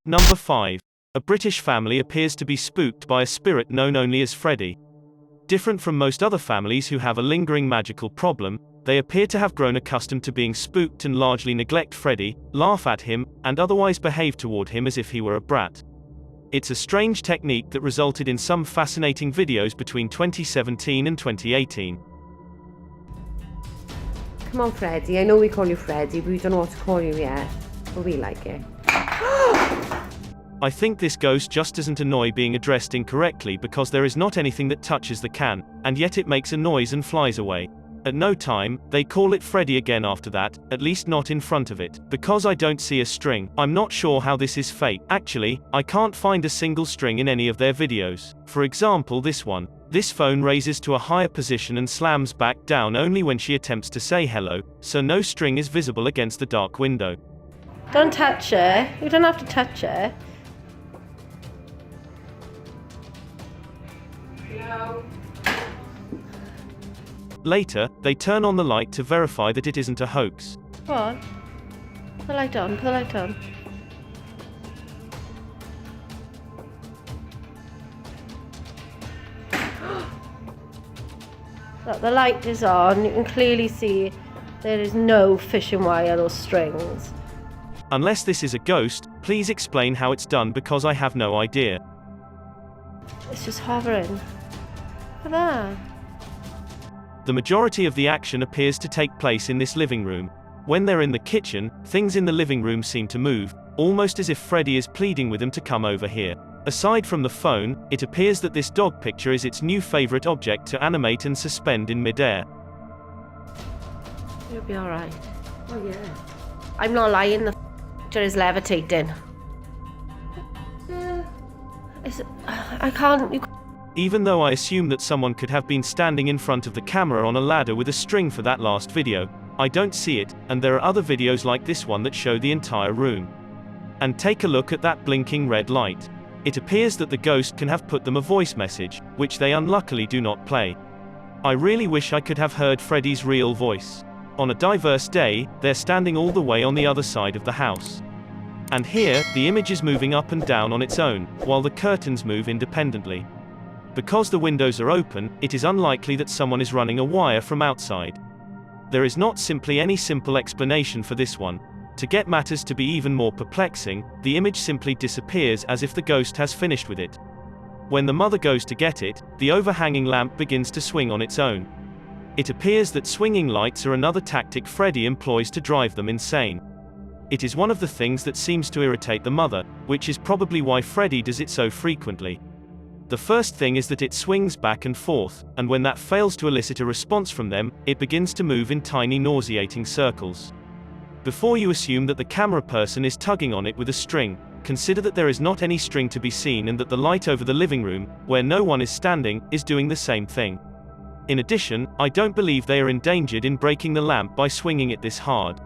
Number 5. A British family appears to be spooked by a spirit known only as Freddy. Different from most other families who have a lingering magical problem, they appear to have grown accustomed to being spooked and largely neglect Freddy, laugh at him, and otherwise behave toward him as if he were a brat. It's a strange technique that resulted in some fascinating videos between 2017 and 2018. Come on, Freddy. I know we call you Freddy, but we don't know what to call you yet. But we like it. I think this ghost just doesn't annoy being addressed incorrectly because there is not anything that touches the can, and yet it makes a noise and flies away. At no time, they call it Freddy again after that, at least not in front of it. Because I don't see a string, I'm not sure how this is fake. Actually, I can't find a single string in any of their videos. For example, this one. This phone raises to a higher position and slams back down only when she attempts to say hello, so no string is visible against the dark window. Don't touch her. You don't have to touch her. No. Later, they turn on the light to verify that it isn't a hoax. Go on. Put the light on. Put the light on. Look, the light is on. You can clearly see there is no fishing wire or strings. Unless this is a ghost, please explain how it's done because I have no idea. It's just hovering. Look at that. The majority of the action appears to take place in this living room. When they're in the kitchen, things in the living room seem to move, almost as if Freddy is pleading with them to come over here. Aside from the phone, it appears that this dog picture is its new favorite object to animate and suspend in midair. You'll be alright. Oh, yeah. I'm not lying, the picture is levitating. I can't. Even though I assume that someone could have been standing in front of the camera on a ladder with a string for that last video, I don't see it, and there are other videos like this one that show the entire room. And take a look at that blinking red light. It appears that the ghost can have put them a voice message, which they unluckily do not play. I really wish I could have heard Freddy's real voice. On a diverse day, they're standing all the way on the other side of the house. And here, the image is moving up and down on its own, while the curtains move independently. Because the windows are open, it is unlikely that someone is running a wire from outside. There is not simply any simple explanation for this one. To get matters to be even more perplexing, the image simply disappears as if the ghost has finished with it. When the mother goes to get it, the overhanging lamp begins to swing on its own. It appears that swinging lights are another tactic Freddy employs to drive them insane. It is one of the things that seems to irritate the mother, which is probably why Freddy does it so frequently. The first thing is that it swings back and forth, and when that fails to elicit a response from them, it begins to move in tiny nauseating circles. Before you assume that the camera person is tugging on it with a string, consider that there is not any string to be seen and that the light over the living room, where no one is standing, is doing the same thing. In addition, I don't believe they are endangered in breaking the lamp by swinging it this hard.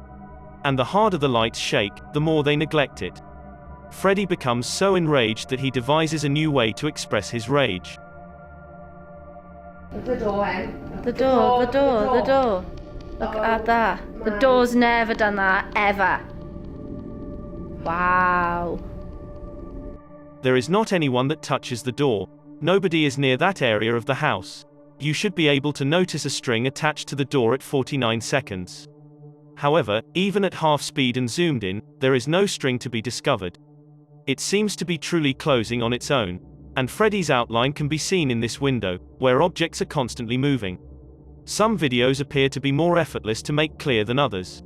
And the harder the lights shake, the more they neglect it. Freddy becomes so enraged that he devises a new way to express his rage. The door, The door. Look at that. The door's never done that, ever. Wow. There is not anyone that touches the door. Nobody is near that area of the house. You should be able to notice a string attached to the door at 49 seconds. However, even at half speed and zoomed in, there is no string to be discovered. It seems to be truly closing on its own. And Freddy's outline can be seen in this window, where objects are constantly moving. Some videos appear to be more effortless to make clear than others.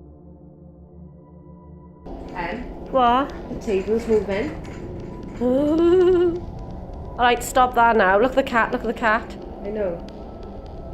What? The table's moving. Alright, stop that now. Look at the cat, look at the cat. I know.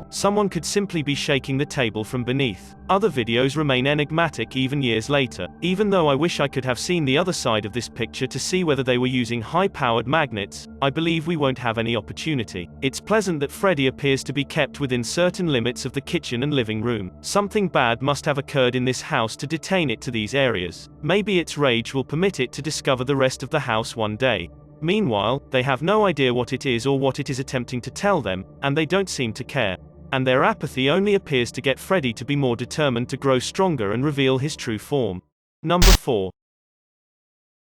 Someone could simply be shaking the table from beneath. Other videos remain enigmatic even years later, even though I wish I could have seen the other side of this picture to see whether they were using high-powered magnets. I believe we won't have any opportunity. It's pleasant that Freddy appears to be kept within certain limits of the kitchen and living room. Something bad must have occurred in this house to detain it to these areas. Maybe its rage will permit it to discover the rest of the house one day. Meanwhile, they have no idea what it is or what it is attempting to tell them, and they don't seem to care. And their apathy only appears to get Freddy to be more determined to grow stronger and reveal his true form. Number 4.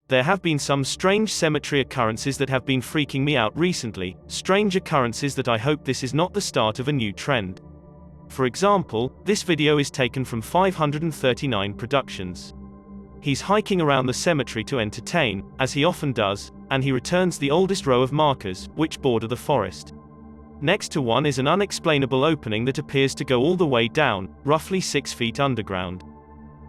There have been some strange cemetery occurrences that have been freaking me out recently, strange occurrences that I hope this is not the start of a new trend. For example, this video is taken from 539 Productions. He's hiking around the cemetery to entertain, as he often does, and he returns the oldest row of markers, which border the forest. Next to one is an unexplainable opening that appears to go all the way down, roughly 6 feet underground.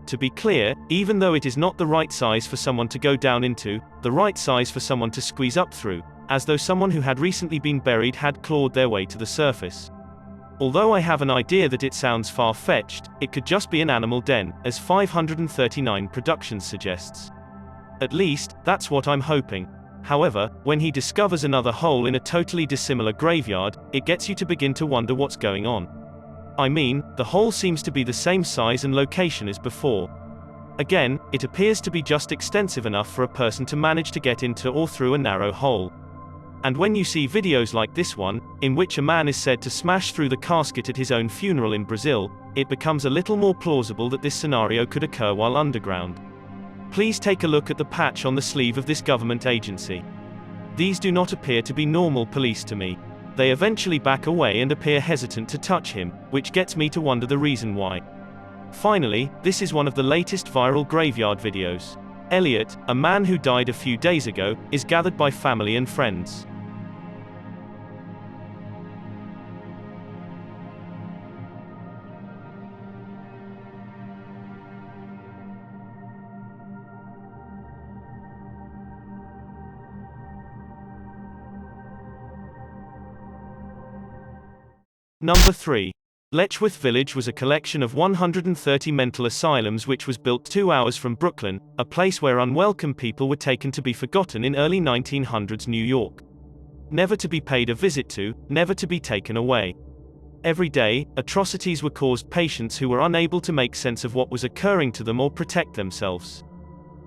To be clear, even though it is not the right size for someone to go down into, the right size for someone to squeeze up through, as though someone who had recently been buried had clawed their way to the surface. Although I have an idea that it sounds far-fetched, it could just be an animal den, as 539 Productions suggests. At least, that's what I'm hoping. However, when he discovers another hole in a totally dissimilar graveyard, it gets you to begin to wonder what's going on. I mean, the hole seems to be the same size and location as before. Again, it appears to be just extensive enough for a person to manage to get into or through a narrow hole. And when you see videos like this one, in which a man is said to smash through the casket at his own funeral in Brazil, it becomes a little more plausible that this scenario could occur while underground. Please take a look at the patch on the sleeve of this government agency. These do not appear to be normal police to me. They eventually back away and appear hesitant to touch him, which gets me to wonder the reason why. Finally, this is one of the latest viral graveyard videos. Elliot, a man who died a few days ago, is gathered by family and friends. Number 3. Letchworth Village was a collection of 130 mental asylums which was built 2 hours from Brooklyn, a place where unwelcome people were taken to be forgotten in early 1900s New York. Never to be paid a visit to, never to be taken away. Every day, atrocities were caused patients who were unable to make sense of what was occurring to them or protect themselves.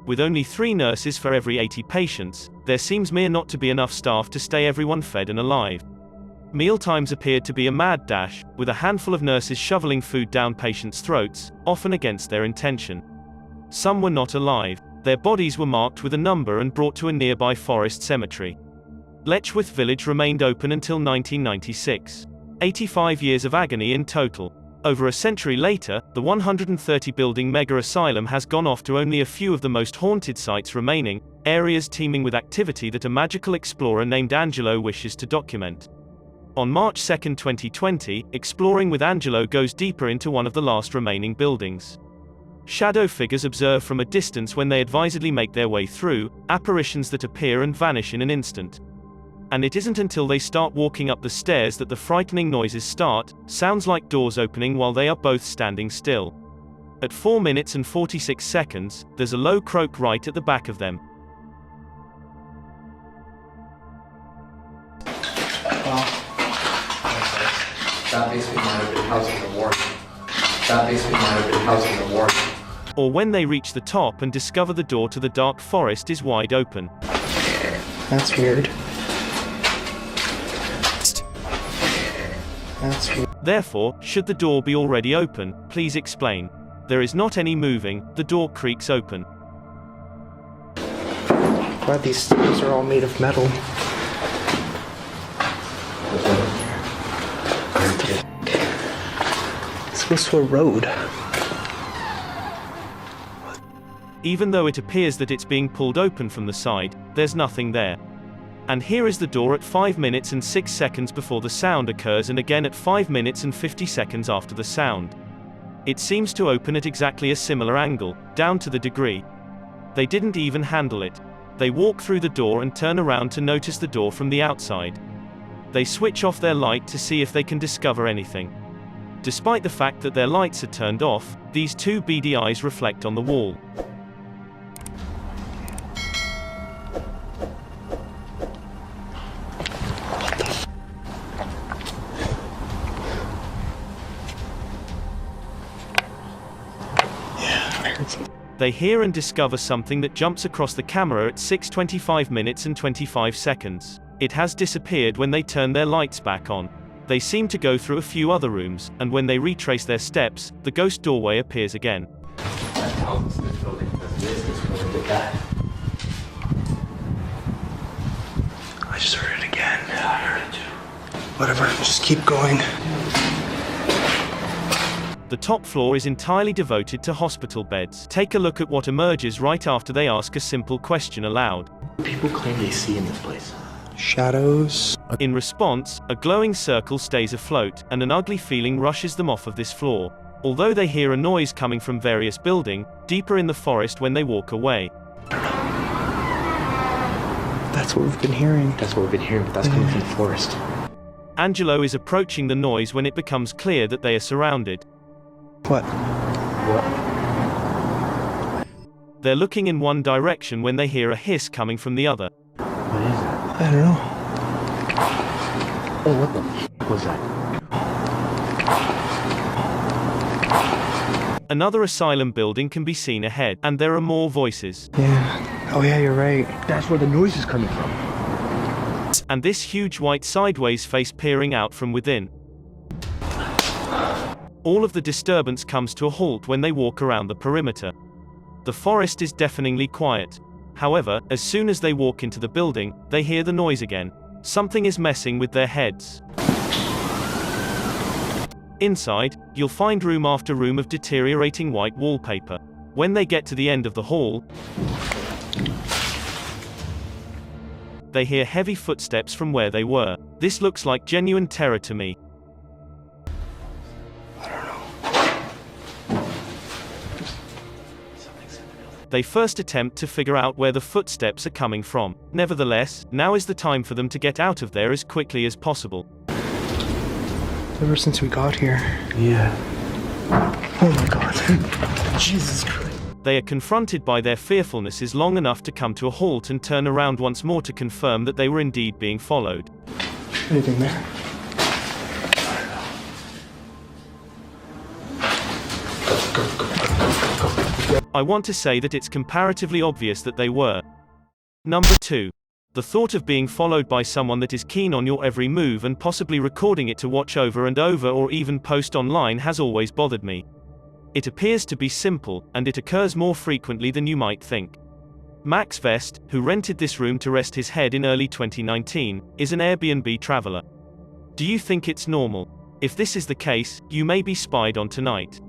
With only 3 nurses for every 80 patients, there seems not to be enough staff to stay everyone fed and alive. Mealtimes appeared to be a mad dash, with a handful of nurses shoveling food down patients' throats, often against their intention. Some were not alive. Their bodies were marked with a number and brought to a nearby forest cemetery. Letchworth Village remained open until 1996. 85 years of agony in total. Over a century later, the 130-building mega asylum has gone off to only a few of the most haunted sites remaining, areas teeming with activity that a magical explorer named Angelo wishes to document. On March 2, 2020, Exploring with Angelo goes deeper into one of the last remaining buildings. Shadow figures observe from a distance when they advisedly make their way through, apparitions that appear and vanish in an instant. And it isn't until they start walking up the stairs that the frightening noises start, sounds like doors opening while they are both standing still. At 4 minutes and 46 seconds, there's a low croak right at the back of them. That basically might have been housing the warden. That basically might have been housing the warden. Or when they reach the top and discover the door to the dark forest is wide open. That's weird. That's weird. Therefore, should the door be already open, please explain. There is not any moving, the door creaks open. Glad these stairs are all made of metal. This goes to a road. Even though it appears that it's being pulled open from the side, there's nothing there. And here is the door at 5 minutes and 6 seconds before the sound occurs and again at 5 minutes and 50 seconds after the sound. It seems to open at exactly a similar angle, down to the degree. They didn't even handle it. They walk through the door and turn around to notice the door from the outside. They switch off their light to see if they can discover anything. Despite the fact that their lights are turned off, these two beady eyes reflect on the wall. They hear and discover something that jumps across the camera at 6:25 minutes and 25 seconds. It has disappeared when they turn their lights back on. They seem to go through a few other rooms, and when they retrace their steps, the ghost doorway appears again. That tells us this building does this building did that. I just heard it again. Yeah, I heard it too. Whatever, just keep going. The top floor is entirely devoted to hospital beds. Take a look at what emerges right after they ask a simple question aloud. People claim they see in this place. Shadows. In response, a glowing circle stays afloat, and an ugly feeling rushes them off of this floor. Although they hear a noise coming from various buildings, deeper in the forest when they walk away. That's what we've been hearing. That's what we've been hearing, but that's coming from the forest. Angelo is approaching the noise when it becomes clear that they are surrounded. What? They're looking in one direction when they hear a hiss coming from the other. What is that? I don't know. Oh, what the f was that? Another asylum building can be seen ahead, and there are more voices. Yeah. Oh yeah, you're right. That's where the noise is coming from. And this huge white sideways face peering out from within. All of the disturbance comes to a halt when they walk around the perimeter. The forest is deafeningly quiet. However, as soon as they walk into the building, they hear the noise again. Something is messing with their heads. Inside, you'll find room after room of deteriorating white wallpaper. When they get to the end of the hall, they hear heavy footsteps from where they were. This looks like genuine terror to me. They first attempt to figure out where the footsteps are coming from. Nevertheless, now is the time for them to get out of there as quickly as possible. Ever since we got here. Yeah. Oh my god. Jesus Christ. They are confronted by their fearfulnesses long enough to come to a halt and turn around once more to confirm that they were indeed being followed. Anything there? I want to say that it's comparatively obvious that they were. Number 2. The thought of being followed by someone that is keen on your every move and possibly recording it to watch over and over or even post online has always bothered me. It appears to be simple, and it occurs more frequently than you might think. Max Vest, who rented this room to rest his head in early 2019, is an Airbnb traveler. Do you think it's normal? If this is the case, you may be spied on tonight.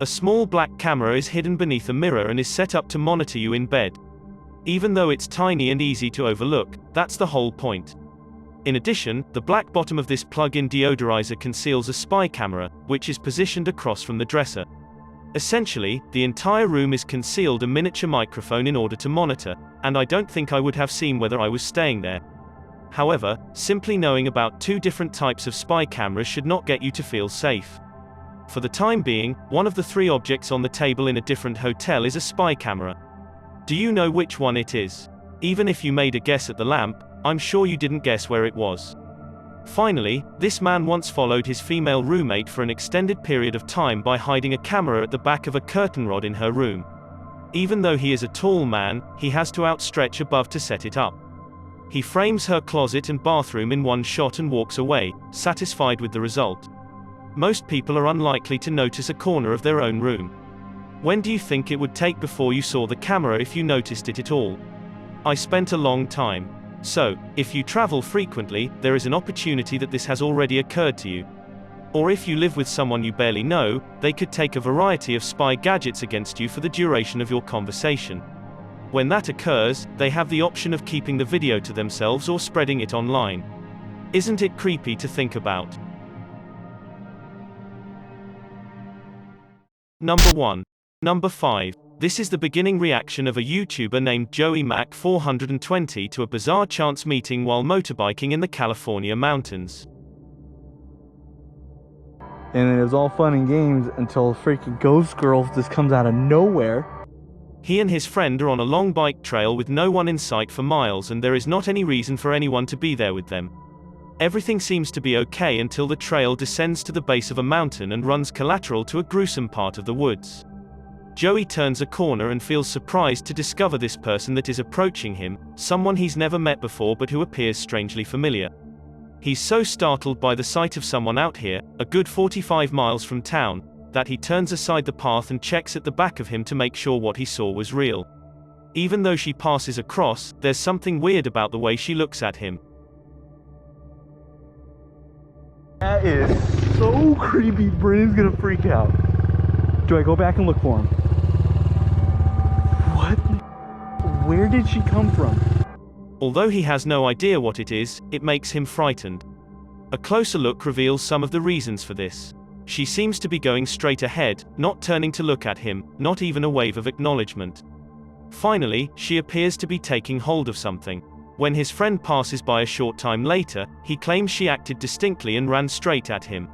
A small black camera is hidden beneath a mirror and is set up to monitor you in bed. Even though it's tiny and easy to overlook, that's the whole point. In addition, the black bottom of this plug-in deodorizer conceals a spy camera, which is positioned across from the dresser. Essentially, the entire room is concealed a miniature microphone in order to monitor, and I don't think I would have seen whether I was staying there. However, simply knowing about 2 different types of spy cameras should not get you to feel safe. For the time being, one of the 3 objects on the table in a different hotel is a spy camera. Do you know which one it is? Even if you made a guess at the lamp, I'm sure you didn't guess where it was. Finally, this man once followed his female roommate for an extended period of time by hiding a camera at the back of a curtain rod in her room. Even though he is a tall man, he has to outstretch above to set it up. He frames her closet and bathroom in one shot and walks away, satisfied with the result. Most people are unlikely to notice a corner of their own room. When do you think it would take before you saw the camera if you noticed it at all? I spent a long time. So, if you travel frequently, there is an opportunity that this has already occurred to you. Or if you live with someone you barely know, they could take a variety of spy gadgets against you for the duration of your conversation. When that occurs, they have the option of keeping the video to themselves or spreading it online. Isn't it creepy to think about? Number 1. Number 5. This is the beginning reaction of a YouTuber named Joey Mac 420 to a bizarre chance meeting while motorbiking in the California mountains. And it was all fun and games until a freaking ghost girl just comes out of nowhere. He and his friend are on a long bike trail with no one in sight for miles, and there is not any reason for anyone to be there with them. Everything seems to be okay until the trail descends to the base of a mountain and runs collateral to a gruesome part of the woods. Joey turns a corner and feels surprised to discover this person that is approaching him, someone he's never met before but who appears strangely familiar. He's so startled by the sight of someone out here, a good 45 miles from town, that he turns aside the path and checks at the back of him to make sure what he saw was real. Even though she passes across, there's something weird about the way she looks at him. That is so creepy. Brandon's gonna freak out. Do I go back and look for him? What? Where did she come from? Although he has no idea what it is, it makes him frightened. A closer look reveals some of the reasons for this. She seems to be going straight ahead, not turning to look at him, not even a wave of acknowledgement. Finally, she appears to be taking hold of something. When his friend passes by a short time later, he claims she acted distinctly and ran straight at him.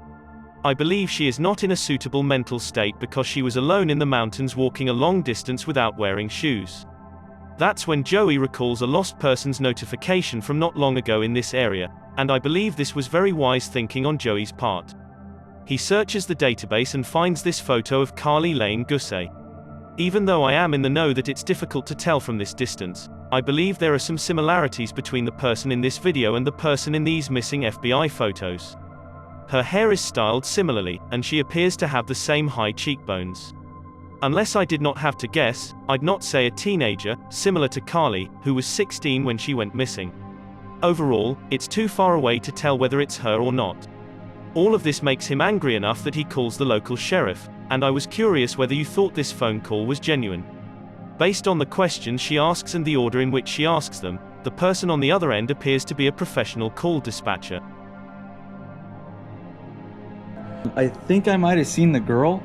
I believe she is not in a suitable mental state because she was alone in the mountains walking a long distance without wearing shoes. That's when Joey recalls a lost person's notification from not long ago in this area, and I believe this was very wise thinking on Joey's part. He searches the database and finds this photo of Carly Lane Gusay. Even though I am in the know that it's difficult to tell from this distance, I believe there are some similarities between the person in this video and the person in these missing FBI photos. Her hair is styled similarly, and she appears to have the same high cheekbones. Unless I did not have to guess, I'd not say a teenager, similar to Carly, who was 16 when she went missing. Overall, it's too far away to tell whether it's her or not. All of this makes him angry enough that he calls the local sheriff, and I was curious whether you thought this phone call was genuine. Based on the questions she asks and the order in which she asks them, the person on the other end appears to be a professional call dispatcher. I think I might have seen the girl.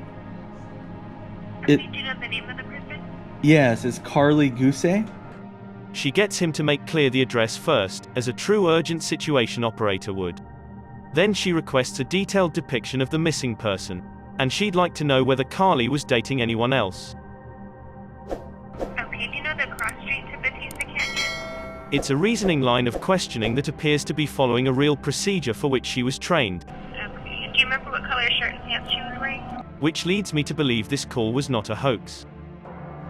Do you know the name of the person? Yes, it's Carly Gusay. She gets him to make clear the address first, as a true urgent situation operator would. Then she requests a detailed depiction of the missing person, and she'd like to know whether Carly was dating anyone else. Okay, do you know the cross street to Batista Canyon? It's a reasoning line of questioning that appears to be following a real procedure for which she was trained. Okay, do you remember what color shirt and pants she was wearing? Which leads me to believe this call was not a hoax.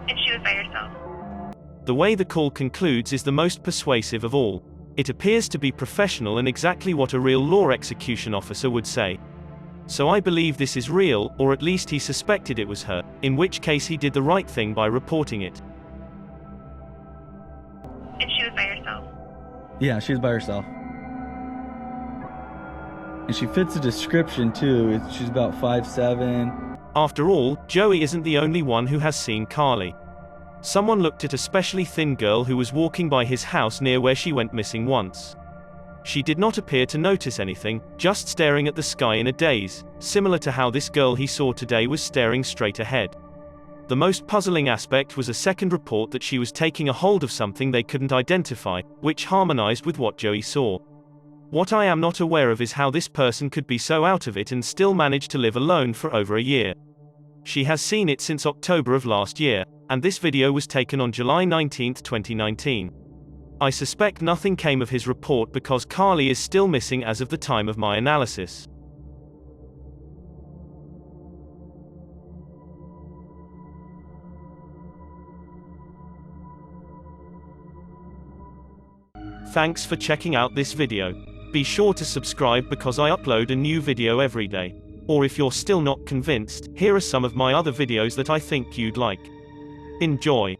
And she was by herself? The way the call concludes is the most persuasive of all. It appears to be professional and exactly what a real law execution officer would say. So I believe this is real, or at least he suspected it was her, in which case he did the right thing by reporting it. And she was by herself? Yeah, she's by herself. And she fits the description too. She's about 5'7". After all, Joey isn't the only one who has seen Carly. Someone looked at a specially thin girl who was walking by his house near where she went missing once. She did not appear to notice anything, just staring at the sky in a daze, similar to how this girl he saw today was staring straight ahead. The most puzzling aspect was a second report that she was taking a hold of something they couldn't identify, which harmonized with what Joey saw. What I am not aware of is how this person could be so out of it and still manage to live alone for over a year. She has seen it since October of last year, and this video was taken on July 19, 2019. I suspect nothing came of his report because Carly is still missing as of the time of my analysis. Thanks for checking out this video. Be sure to subscribe because I upload a new video every day. Or if you're still not convinced, here are some of my other videos that I think you'd like. Enjoy.